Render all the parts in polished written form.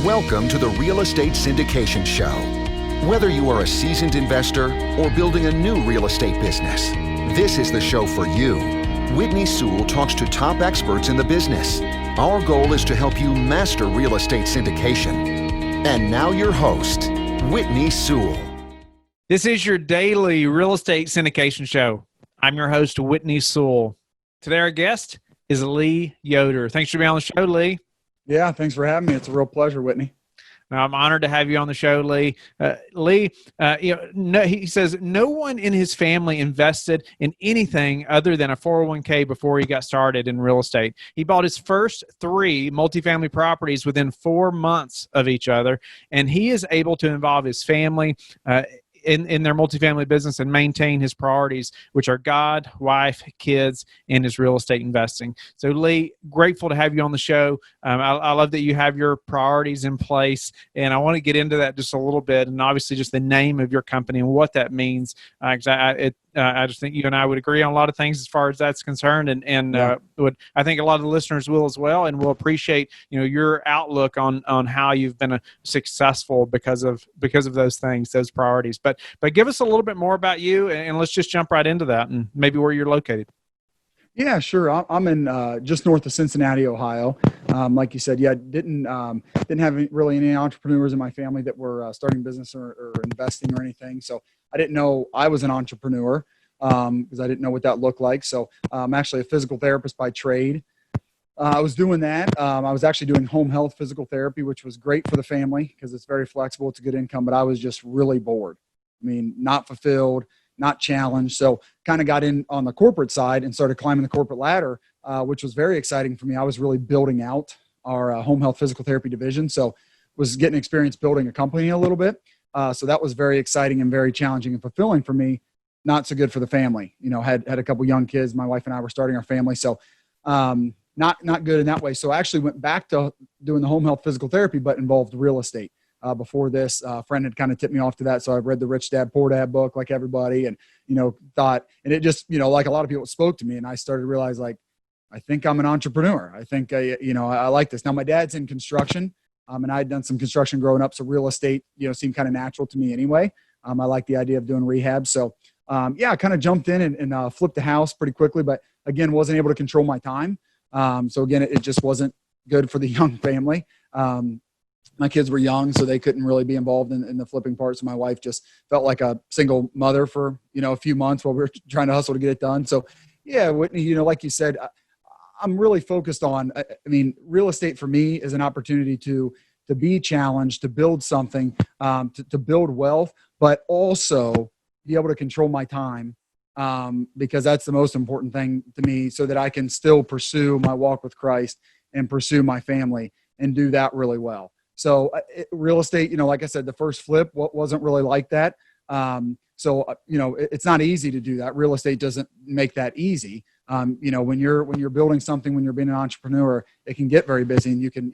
Welcome to the Real Estate Syndication Show. Whether you are a seasoned investor or building a new real estate business, this is the show for you. Whitney Sewell talks to top experts in the business. Our goal is to help you master real estate syndication. And now your host, Whitney Sewell. This is your daily real estate syndication show. I'm your host, Whitney Sewell. Today our guest is Lee Yoder. Thanks for being on the show, Lee. Yeah, thanks for having me. It's a real pleasure, Whitney. Now, I'm honored to have you on the show, Lee. He says no one in his family invested in anything other than a 401k before he got started in real estate. He bought his first 3 multifamily properties within 4 months of each other, and he is able to involve his family in their multifamily business and maintain his priorities, which are God, wife, kids, and his real estate investing. So, Lee, grateful to have you on the show. I love that you have your priorities in place, and I want to get into that just a little bit, and obviously just the name of your company and what that means. I just think you and I would agree on a lot of things as far as that's concerned, I think a lot of the listeners will as well, and will appreciate your outlook on how you've been successful because of those things, those priorities. But give us a little bit more about you, and let's just jump right into that, and maybe where you're located. Yeah, sure. I'm in just north of Cincinnati, Ohio. Like you said, didn't have really any entrepreneurs in my family that were starting business or investing or anything. So I didn't know I was an entrepreneur because I didn't know what that looked like. So I'm actually a physical therapist by trade. I was doing that. I was actually doing home health physical therapy, which was great for the family because it's very flexible. It's a good income, but I was just really bored. I mean, not fulfilled, not challenged. So kind of got in on the corporate side and started climbing the corporate ladder, which was very exciting for me. I was really building out our home health physical therapy division. So was getting experience building a company a little bit. So that was very exciting and very challenging and fulfilling for me. Not so good for the family. Had a couple young kids. My wife and I were starting our family. So not good in that way. So I actually went back to doing the home health physical therapy, but involved real estate. Before this, a friend had kind of tipped me off to that. So I've read the Rich Dad, Poor Dad book like everybody and, thought, and it just, like a lot of people spoke to me, and I started to realize, like, I think I'm an entrepreneur. I think, I like this. Now my dad's in construction and I had done some construction growing up. So real estate, seemed kind of natural to me anyway. I like the idea of doing rehab. So I kind of jumped in and flipped the house pretty quickly, but again, wasn't able to control my time. So again, it just wasn't good for the young family. My kids were young, so they couldn't really be involved in the flipping part. So my wife just felt like a single mother for, a few months while we were trying to hustle to get it done. So yeah, Whitney, like you said, I'm really focused on, real estate for me is an opportunity to be challenged, to build something, to build wealth, but also be able to control my time because that's the most important thing to me so that I can still pursue my walk with Christ and pursue my family and do that really well. So real estate, like I said, the first flip wasn't really like that. It's not easy to do that. Real estate doesn't make that easy. When you're building something, when you're being an entrepreneur, it can get very busy and you can,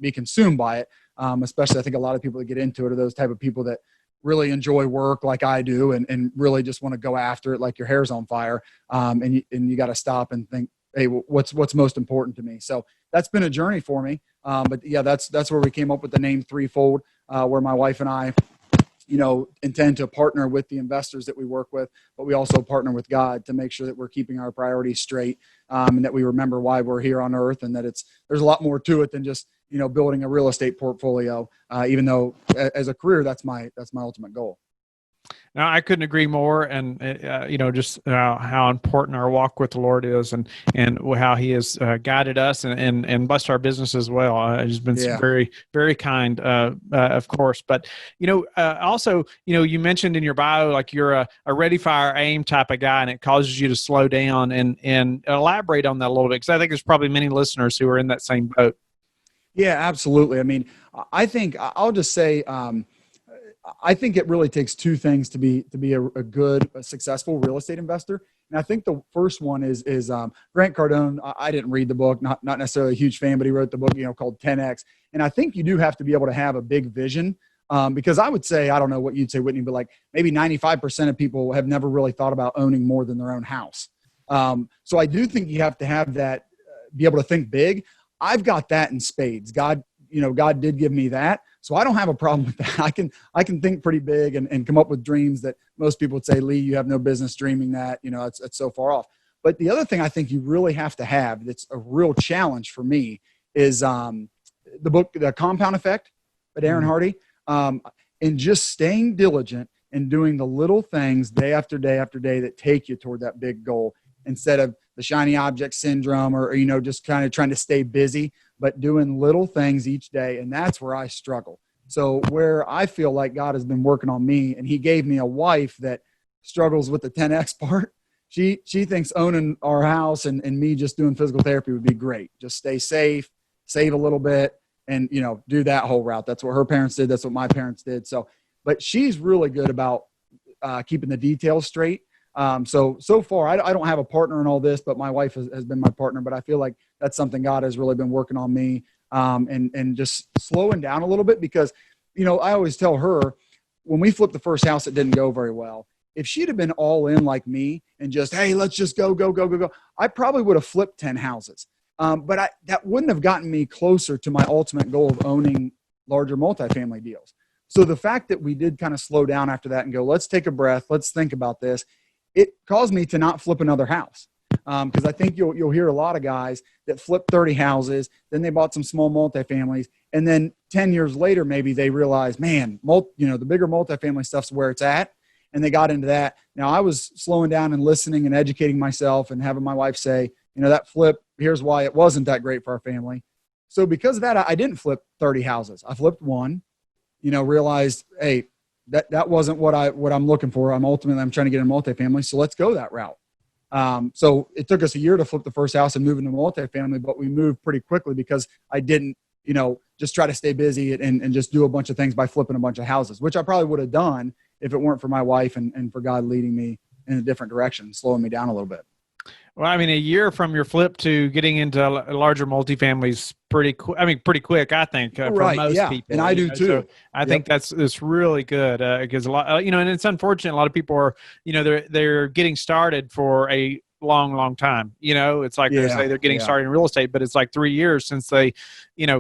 be consumed by it. Especially I think a lot of people that get into it are those type of people that really enjoy work like I do and really just want to go after it like your hair's on fire. And you got to stop and think, hey, what's most important to me? So that's been a journey for me. But yeah, that's where we came up with the name Threefold, where my wife and I, intend to partner with the investors that we work with, but we also partner with God to make sure that we're keeping our priorities straight, and that we remember why we're here on earth and that there's a lot more to it than just, building a real estate portfolio, even though as a career, that's my ultimate goal. Now, I couldn't agree more, and just how important our walk with the Lord is, and how He has guided us and blessed our business as well. He's been very, very kind, of course. But also, you mentioned in your bio like you're a ready, fire, aim type of guy, and it causes you to slow down and elaborate on that a little bit because I think there's probably many listeners who are in that same boat. Yeah, absolutely. I think I'll just say. I think it really takes 2 things to be a successful real estate investor. And I think the first one is Grant Cardone. I didn't read the book, not necessarily a huge fan, but he wrote the book, called 10X. And I think you do have to be able to have a big vision because I would say, I don't know what you'd say, Whitney, but like maybe 95% of people have never really thought about owning more than their own house. So I do think you have to have that, be able to think big. I've got that in spades. God God did give me that. So I don't have a problem with that. I can think pretty big and come up with dreams that most people would say, Lee, you have no business dreaming that, it's so far off. But the other thing I think you really have to have that's a real challenge for me is the book, The Compound Effect by Darren Hardy, and just staying diligent and doing the little things day after day after day that take you toward that big goal, instead of the shiny object syndrome or just kind of trying to stay busy, but doing little things each day. And that's where I struggle. So where I feel like God has been working on me, and he gave me a wife that struggles with the 10X part. She thinks owning our house and me just doing physical therapy would be great. Just stay safe, save a little bit, and, do that whole route. That's what her parents did. That's what my parents did. So, but she's really good about keeping the details straight. So far, I don't have a partner in all this, but my wife has been my partner. But I feel like that's something God has really been working on me, and just slowing down a little bit, because, I always tell her when we flipped the first house, it didn't go very well. If she'd have been all in like me and just, hey, let's just go, I probably would have flipped 10 houses. But that wouldn't have gotten me closer to my ultimate goal of owning larger multifamily deals. So the fact that we did kind of slow down after that and go, let's take a breath, let's think about this, it caused me to not flip another house. Because I think you'll hear a lot of guys that flip 30 houses, then they bought some small multifamilies, and then 10 years later, maybe they realize, man, the bigger multifamily stuff's where it's at. And they got into that. Now I was slowing down and listening and educating myself and having my wife say, that flip, here's why it wasn't that great for our family. So because of that, I didn't flip 30 houses. I flipped one, realized, hey, that wasn't what I'm looking for. I'm trying to get a multifamily. So let's go that route. So it took us a year to flip the first house and move into multifamily, but we moved pretty quickly because I didn't, just try to stay busy and just do a bunch of things by flipping a bunch of houses, which I probably would have done if it weren't for my wife and for God leading me in a different direction, slowing me down a little bit. Well, I mean, a year from your flip to getting into larger multifamilies pretty quick, I think, for most people. And I do too. So I think that's really good, because a lot, and it's unfortunate. A lot of people are, they're getting started for a long time. It's like they say they're getting started in real estate, but it's like 3 years since they,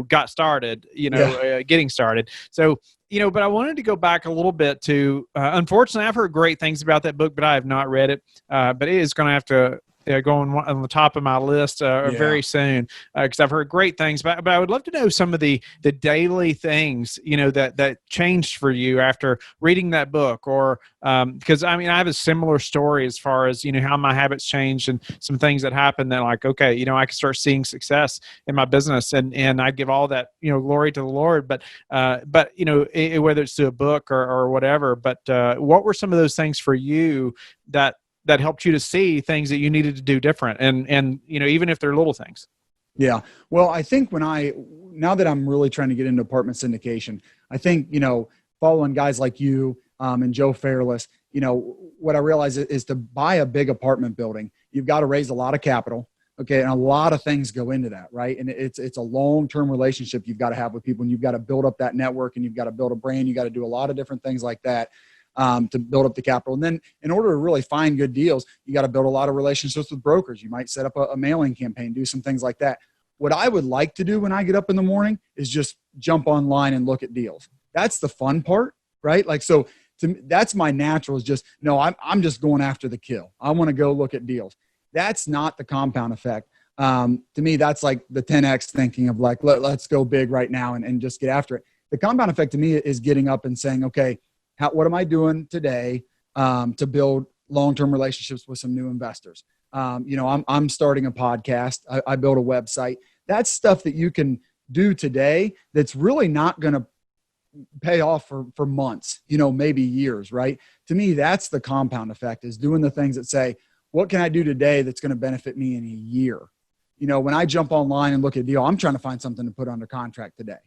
got started, getting started. So, but I wanted to go back a little bit to, unfortunately, I've heard great things about that book, but I have not read it. But it is going to have to go on the top of my list very soon, because I've heard great things. But I would love to know some of the daily things, that changed for you after reading that book, or because I have a similar story as far as, how my habits changed and some things that happened that like, okay, I can start seeing success in my business, and I give all that, glory to the Lord. But whether it's through a book or whatever, but what were some of those things for you that helped you to see things that you needed to do different, and even if they're little things? Yeah. Well, I think now that I'm really trying to get into apartment syndication, I think, following guys like you and Joe Fairless, what I realize is to buy a big apartment building, you've got to raise a lot of capital. Okay. And a lot of things go into that, right? And it's a long-term relationship you've got to have with people, and you've got to build up that network, and you've got to build a brand. You got to do a lot of different things like that. To build up the capital. And then in order to really find good deals, you got to build a lot of relationships with brokers. You might set up a mailing campaign, do some things like that. What I would like to do when I get up in the morning is just jump online and look at deals. That's the fun part, right? Like, so to me, that's my natural, is just, no, I'm just going after the kill. I want to go look at deals. That's not the compound effect. To me, that's like the 10X thinking of like, let's go big right now and just get after it. The compound effect to me is getting up and saying, okay, what am I doing today to build long-term relationships with some new investors? I'm starting a podcast. I built a website. That's stuff that you can do today that's really not going to pay off for months, maybe years, right? To me, that's the compound effect, is doing the things that say, what can I do today that's going to benefit me in a year? When I jump online and look at a deal, I'm trying to find something to put under contract today.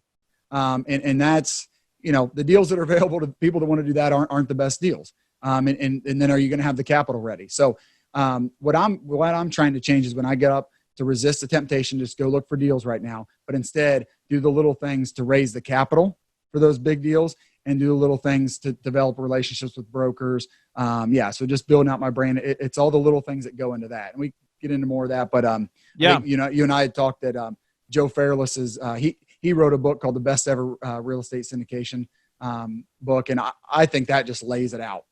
And that's, the deals that are available to people that want to do that aren't the best deals. And then are you going to have the capital ready? So what I'm trying to change is when I get up to resist the temptation, just go look for deals right now, but instead do the little things to raise the capital for those big deals, and do the little things to develop relationships with brokers. So just building out my brand. It's all the little things that go into that. And we get into more of that, but I think, you and I had talked that Joe Fairless is, he wrote a book called The Best Ever Real Estate Syndication book. And I think that just lays it out.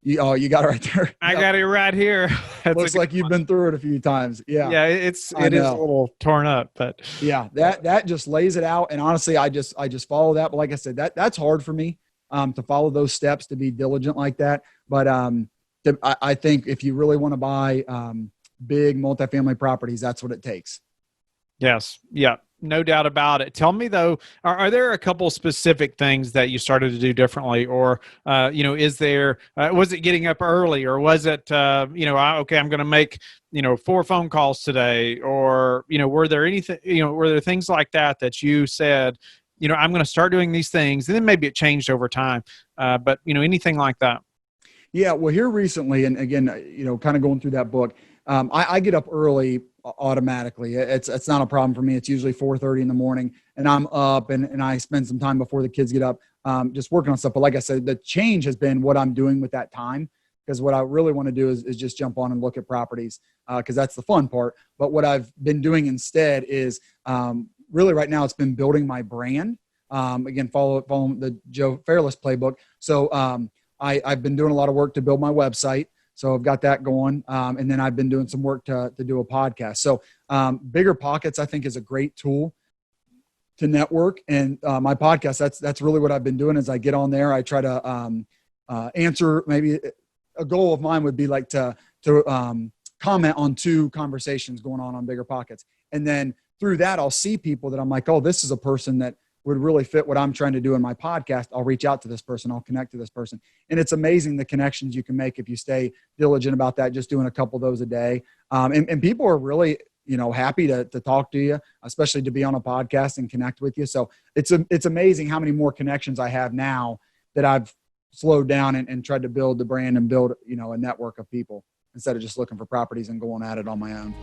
You got it right there. I got it right here. Looks like you've been through it a few times. Yeah. Yeah. It is a little torn up, but yeah, that just lays it out. And honestly, I just follow that. But like I said, that's hard for me to follow those steps, to be diligent like that. But I think if you really want to buy big multifamily properties, that's what it takes. Yes. Yeah. No doubt about it. Tell me though, are there a couple specific things that you started to do differently, or is there? Was it getting up early, or was it okay, I'm going to make 4 phone calls today, or were there anything? Were there things like that you said, I'm going to start doing these things, and then maybe it changed over time, but anything like that? Yeah. Well, here recently, and again, kind of going through that book, I get up early automatically. It's not a problem for me. It's usually 4:30 in the morning, and I'm up and I spend some time before the kids get up, just working on stuff. But like I said, the change has been what I'm doing with that time, because what I really want to do is just jump on and look at properties, because that's the fun part. But what I've been doing instead is really right now, it's been building my brand. Again, following the Joe Fairless playbook. So I've been doing a lot of work to build my website. So I've got that going. And then I've been doing some work to do a podcast. So Bigger Pockets, I think, is a great tool to network. And my podcast, that's really what I've been doing. Is I get on there, I try to answer. Maybe a goal of mine would be like to comment on 2 conversations going on Bigger Pockets. And then through that, I'll see people that I'm like, oh, this is a person that would really fit what I'm trying to do in my podcast. I'll reach out to this person. I'll connect to this person. And it's amazing the connections you can make if you stay diligent about that, just doing a couple of those a day. And people are really, happy to talk to you, especially to be on a podcast and connect with you. So it's amazing how many more connections I have now that I've slowed down and tried to build the brand and build, a network of people instead of just looking for properties and going at it on my own.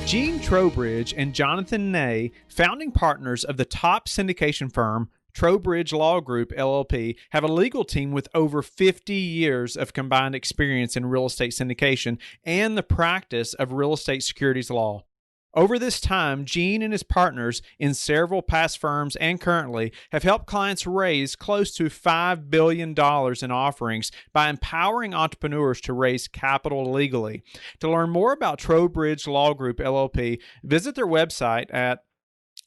Gene Trowbridge and Jonathan Ney, founding partners of the top syndication firm, Trowbridge Law Group, LLP, have a legal team with over 50 years of combined experience in real estate syndication and the practice of real estate securities law. Over this time, Gene and his partners in several past firms and currently have helped clients raise close to $5 billion in offerings by empowering entrepreneurs to raise capital legally. To learn more about Trowbridge Law Group, LLP, visit their website at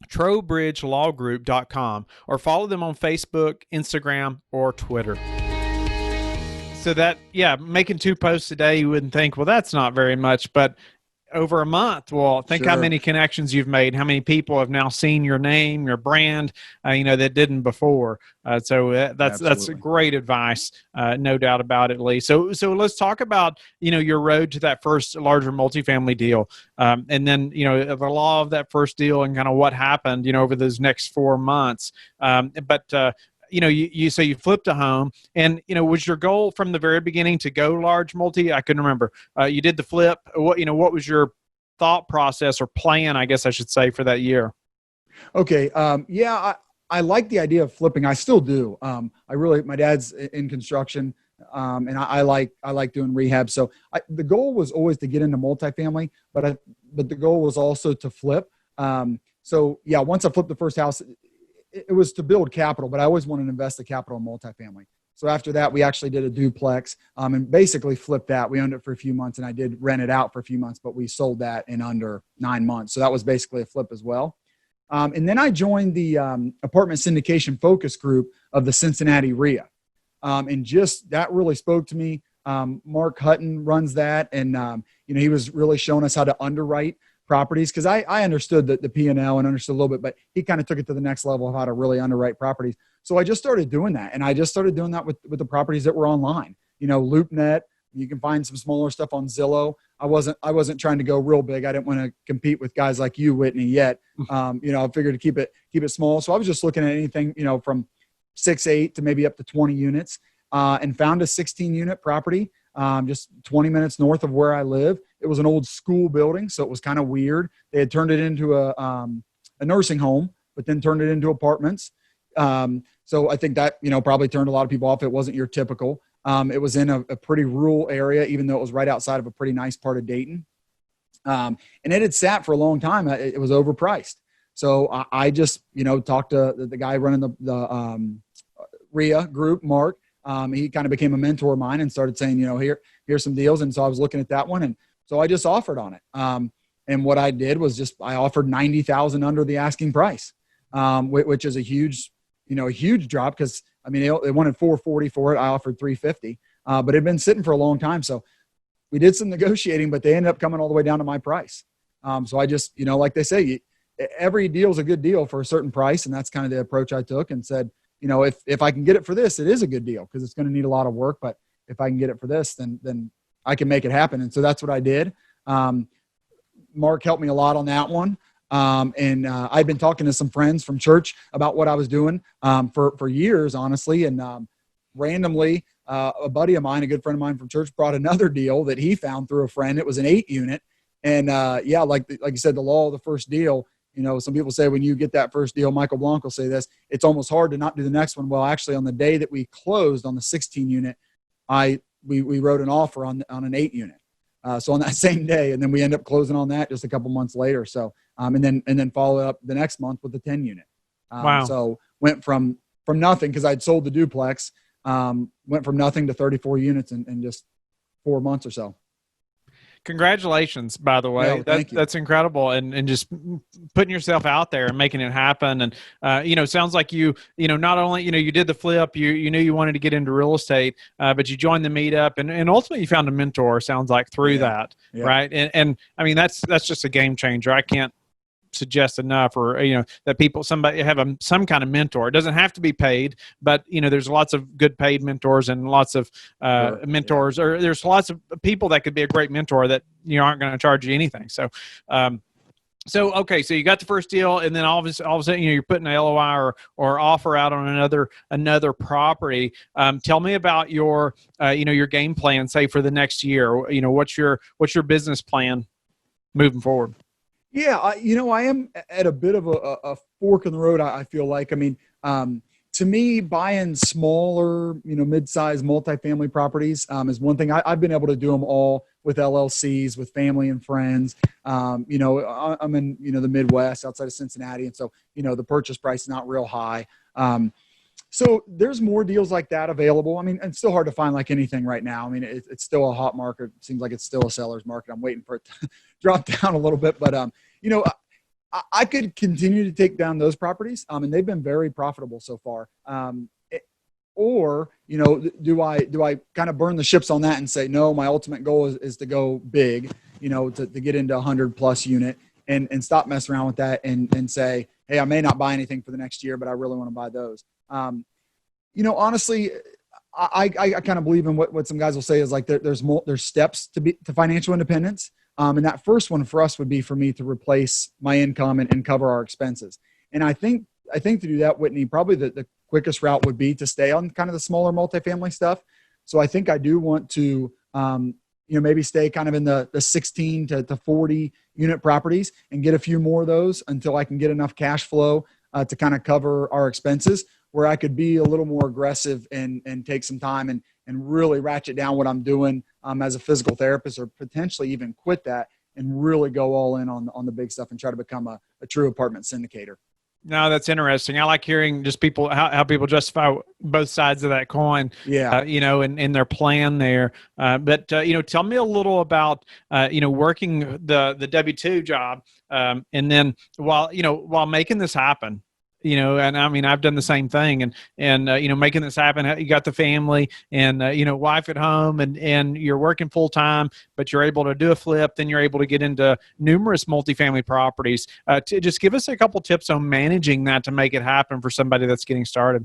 trowbridgelawgroup.com or follow them on Facebook, Instagram, or Twitter. So making 2 posts a day, you wouldn't think, well, that's not very much, but over a month. Well, think how many connections you've made, how many people have now seen your name, your brand, that didn't before. So that's great advice. No doubt about it, Lee. So let's talk about, your road to that first larger multifamily deal. And then, the law of that first deal and kind of what happened, over those next 4 months. You say you flipped a home, and was your goal from the very beginning to go large multi? I couldn't remember. You did the flip. What was your thought process or plan, I guess I should say, for that year? Okay. I like the idea of flipping. I still do. My dad's in construction, and I like doing rehab. So the goal was always to get into multifamily, but the goal was also to flip. Once I flipped the first house, it was to build capital, but I always wanted to invest the capital in multifamily. So after that, we actually did a duplex and basically flipped that. We owned it for a few months, and I did rent it out for a few months, but we sold that in under 9 months. So that was basically a flip as well. And then I joined the apartment syndication focus group of the Cincinnati RIA. And just that really spoke to me. Mark Hutton runs that. And, he was really showing us how to underwrite properties, because I understood the P&L and understood a little bit, but he kind of took it to the next level of how to really underwrite properties. So I just started doing that, and I just started doing that with the properties that were online. LoopNet. You can find some smaller stuff on Zillow. I wasn't trying to go real big. I didn't want to compete with guys like you, Whitney, yet. I figured to keep it small. So I was just looking at anything, from 6-8 to maybe up to 20 units, and found a 16-unit property just 20 minutes north of where I live. It was an old school building, so it was kind of weird. They had turned it into a nursing home, but then turned it into apartments. So I think that, probably turned a lot of people off. It wasn't your typical. It was in a pretty rural area, even though it was right outside of a pretty nice part of Dayton. And it had sat for a long time. It was overpriced. So I just, talked to the guy running the RIA group, Mark. He kind of became a mentor of mine and started saying, here's some deals. And so I was looking at that one. And so I just offered on it. And what I did was I offered 90,000 under the asking price, which is a huge drop. Cause I mean, they wanted 440 for it. I offered 350, but it had been sitting for a long time. So we did some negotiating, but they ended up coming all the way down to my price. So I just, like they say, every deal is a good deal for a certain price. And that's kind of the approach I took and said, if I can get it for this, it is a good deal because it's going to need a lot of work. But if I can get it for this, then I can make it happen. And so that's what I did. Mark helped me a lot on that one. And I'd been talking to some friends from church about what I was doing for years, honestly. And randomly, a buddy of mine, a good friend of mine from church, brought another deal that he found through a friend. It was an 8-unit. And like you said, the law of the first deal, some people say when you get that first deal, Michael Blanc will say this, it's almost hard to not do the next one. Well, actually, on the day that we closed on the 16-unit, we wrote an offer on an 8-unit. So on that same day, and then we end up closing on that just a couple months later. So, and then follow up the next month with the 10-unit. Wow. So went from nothing, because I'd sold the duplex, went from nothing to 34 units in just 4 months or so. Congratulations, by the way. Yeah, that's incredible. And just putting yourself out there and making it happen. And, sounds like you not only, you did the flip, you knew you wanted to get into real estate, but you joined the meetup and ultimately you found a mentor, sounds like, through that. Yeah. Right. And I mean, that's just a game changer. I can't suggest enough, or that somebody have some kind of mentor. It doesn't have to be paid, but there's lots of good paid mentors and lots of mentors, or there's lots of people that could be a great mentor that aren't going to charge you anything. So okay, so you got the first deal, and then all of a sudden you're putting an LOI or offer out on another property. Tell me about your your game plan, say, for the next year. What's your business plan moving forward? Yeah, I am at a bit of a fork in the road, I feel like. I mean, to me, buying smaller, mid-sized multifamily properties is one thing. I've been able to do them all with LLCs, with family and friends. I'm in, the Midwest outside of Cincinnati. And so, the purchase price is not real high. So there's more deals like that available. I mean, it's still hard to find like anything right now. I mean, it's still a hot market. It seems like it's still a seller's market. I'm waiting for it to drop down a little bit, but I could continue to take down those properties, and they've been very profitable so far. Or do I kind of burn the ships on that and say, no, my ultimate goal is to go big, to get into 100+ unit and stop messing around with that and say, hey, I may not buy anything for the next year, but I really want to buy those. Honestly, I kind of believe in what some guys will say is like there's steps to financial independence. And that first one for us would be for me to replace my income and cover our expenses. And I think to do that, Whitney, probably the quickest route would be to stay on kind of the smaller multifamily stuff. So I think I do want to, maybe stay kind of in the 16 to 40 unit properties and get a few more of those until I can get enough cash flow to kind of cover our expenses, where I could be a little more aggressive and take some time and really ratchet down what I'm doing as a physical therapist, or potentially even quit that and really go all in on the big stuff and try to become a true apartment syndicator. No, that's interesting. I like hearing just how people justify both sides of that coin. Yeah. In their plan there. But tell me a little about working the W-2 job, and then while making this happen. And I mean, I've done the same thing and making this happen. You got the family and, wife at home and you're working full time, but you're able to do a flip. Then you're able to get into numerous multifamily properties. To just give us a couple tips on managing that to make it happen for somebody that's getting started.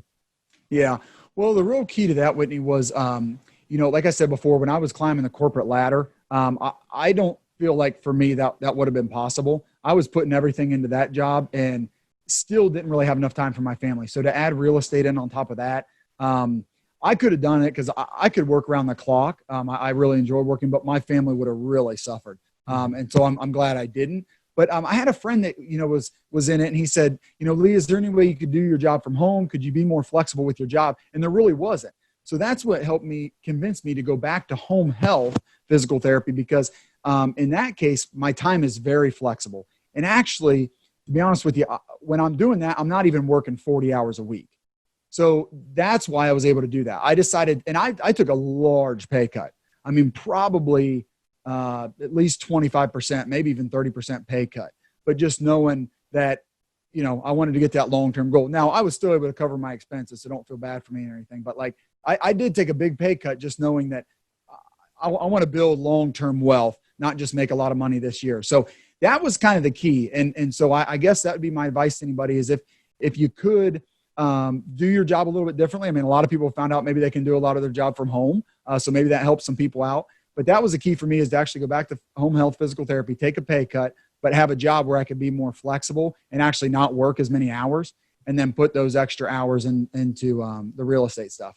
Yeah. Well, the real key to that, Whitney, was, like I said before, when I was climbing the corporate ladder, I don't feel like for me that would have been possible. I was putting everything into that job and still didn't really have enough time for my family. So to add real estate in on top of that, I could have done it because I could work around the clock. I really enjoyed working, but my family would have really suffered. And so I'm glad I didn't. But I had a friend that, was in it, and he said, Lee, is there any way you could do your job from home? Could you be more flexible with your job? And there really wasn't. So that's what helped me convince me to go back to home health physical therapy, because in that case, my time is very flexible. And actually, to be honest with you, when I'm doing that, I'm not even working 40 hours a week. So that's why I was able to do that. I decided, and I took a large pay cut. I mean, probably at least 25%, maybe even 30% pay cut. But just knowing that, I wanted to get that long-term goal. Now, I was still able to cover my expenses, so don't feel bad for me or anything. But like, I did take a big pay cut just knowing that I want to build long-term wealth, not just make a lot of money this year. So that was kind of the key. And so I guess that would be my advice to anybody is if you could do your job a little bit differently. I mean, a lot of people found out maybe they can do a lot of their job from home. So maybe that helps some people out. But that was the key for me, is to actually go back to home health physical therapy, take a pay cut, but have a job where I could be more flexible and actually not work as many hours, and then put those extra hours into the real estate stuff.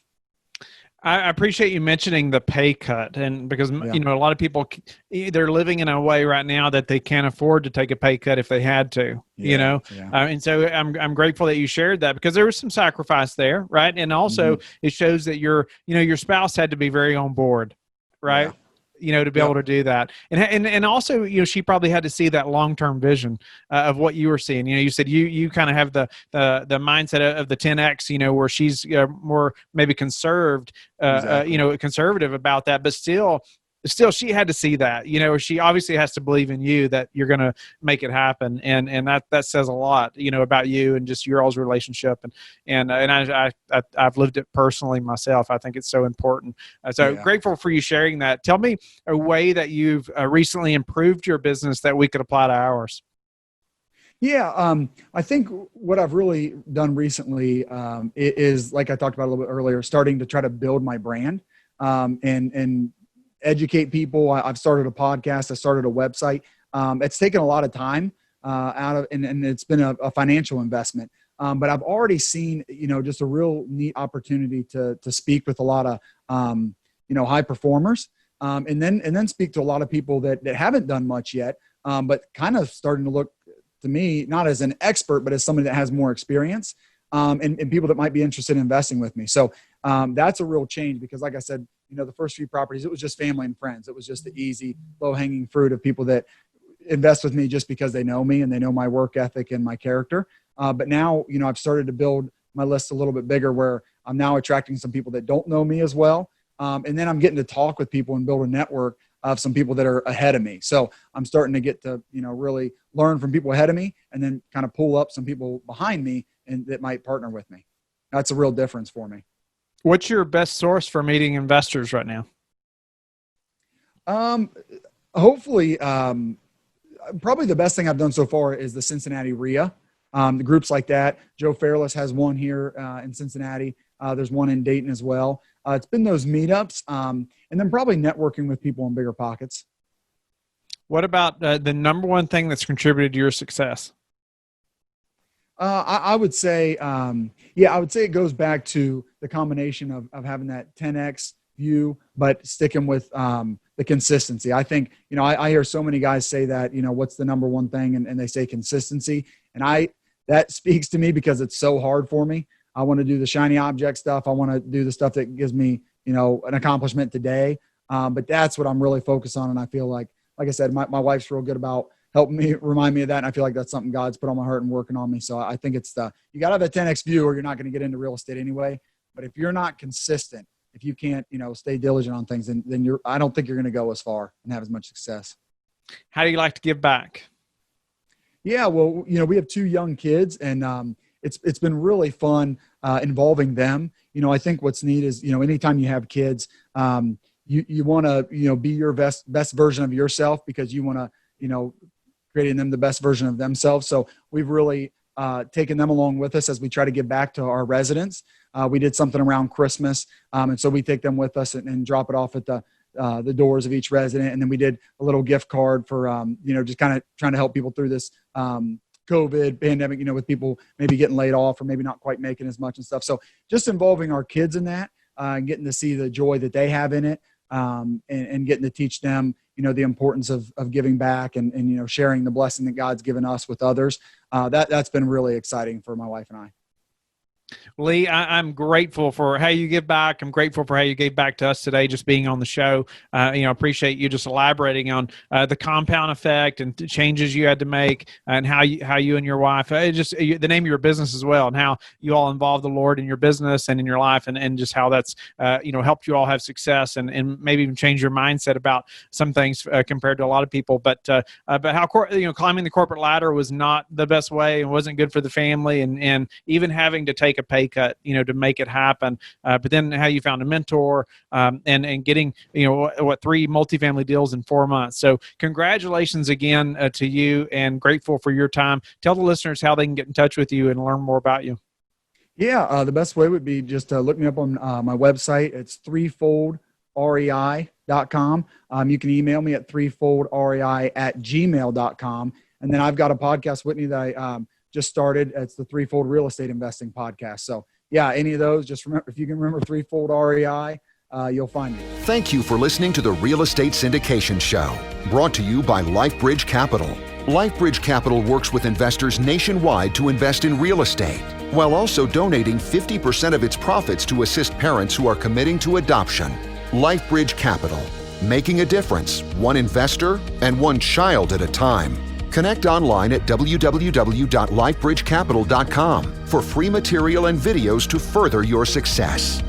I appreciate you mentioning the pay cut, and because a lot of people, they're living in a way right now that they can't afford to take a pay cut if they had to, and so I'm grateful that you shared that, because there was some sacrifice there, right? And also it shows that your spouse had to be very on board, right? Yeah. To be able to do that. And also, she probably had to see that long-term vision of what you were seeing. You said you kind of have the mindset of the 10X, where she's more maybe conservative about that, but still she had to see that, she obviously has to believe in you that you're going to make it happen. And that says a lot, about you and just your all's relationship. And I've lived it personally myself. I think it's so important. Grateful for you sharing that. Tell me a way that you've recently improved your business that we could apply to ours. Yeah. I think what I've really done recently is, like I talked about a little bit earlier, starting to try to build my brand and educate people. I've started a podcast. I started a website. It's taken a lot of time and it's been a financial investment. But I've already seen, just a real neat opportunity to speak with a lot of, high performers, and then speak to a lot of people that haven't done much yet, but kind of starting to look to me, not as an expert, but as somebody that has more experience, and people that might be interested in investing with me. So that's a real change, because like I said, the first few properties, it was just family and friends. It was just the easy, low-hanging fruit of people that invest with me just because they know me and they know my work ethic and my character. But now, I've started to build my list a little bit bigger, where I'm now attracting some people that don't know me as well. And then I'm getting to talk with people and build a network of some people that are ahead of me. So I'm starting to get to, really learn from people ahead of me, and then kind of pull up some people behind me and that might partner with me. That's a real difference for me. What's your best source for meeting investors right now? Hopefully, probably the best thing I've done so far is the Cincinnati RIA. The groups like that. Joe Fairless has one here in Cincinnati. There's one in Dayton as well. It's been those meetups, and then probably networking with people in bigger pockets. What about the number one thing that's contributed to your success? I would say, I would say it goes back to the combination of having that 10X view, but sticking with the consistency. I think, I hear so many guys say that, what's the number one thing? And they say consistency. And that speaks to me, because it's so hard for me. I want to do the shiny object stuff. I want to do the stuff that gives me, an accomplishment today. But that's what I'm really focused on. And I feel like I said, my wife's real good about helping me, remind me of that. And I feel like that's something God's put on my heart and working on me. So I think it's you got to have a 10X view, or you're not going to get into real estate anyway. But if you're not consistent, if you can't, stay diligent on things, then I don't think you're going to go as far and have as much success. How do you like to give back? Yeah, well, we have 2 young kids, and it's been really fun involving them. I think what's neat is, anytime you have kids, you want to, be your best version of yourself, because you want to, creating them the best version of themselves. So we've really taken them along with us as we try to give back to our residents. We did something around Christmas. And so we take them with us and drop it off at the doors of each resident. And then we did a little gift card for, just kind of trying to help people through this COVID pandemic, with people maybe getting laid off or maybe not quite making as much and stuff. So just involving our kids in that, and getting to see the joy that they have in it, and getting to teach them, the importance of giving back and sharing the blessing that God's given us with others. That's been really exciting for my wife and I. Lee, I'm grateful for how you give back. I'm grateful for how you gave back to us today, just being on the show. Appreciate you just elaborating on the compound effect and changes you had to make, and how you and your wife, the name of your business as well, and how you all involve the Lord in your business and in your life, and just how that's helped you all have success, and maybe even change your mindset about some things compared to a lot of people. But how climbing the corporate ladder was not the best way and wasn't good for the family, and even having to take a pay cut, to make it happen. But then how you found a mentor, and getting, 3 multifamily deals in 4 months. So congratulations again to you, and grateful for your time. Tell the listeners how they can get in touch with you and learn more about you. Yeah, the best way would be just to look me up on my website. It's threefoldrei.com. You can email me at threefoldrei@gmail.com. And then I've got a podcast, Whitney, that I just started. It's the Threefold Real Estate Investing Podcast. So yeah, any of those, just remember, if you can remember Threefold REI, you'll find me. Thank you for listening to the Real Estate Syndication Show, brought to you by LifeBridge Capital. LifeBridge Capital works with investors nationwide to invest in real estate, while also donating 50% of its profits to assist parents who are committing to adoption. LifeBridge Capital, making a difference, one investor and one child at a time. Connect online at www.lifebridgecapital.com for free material and videos to further your success.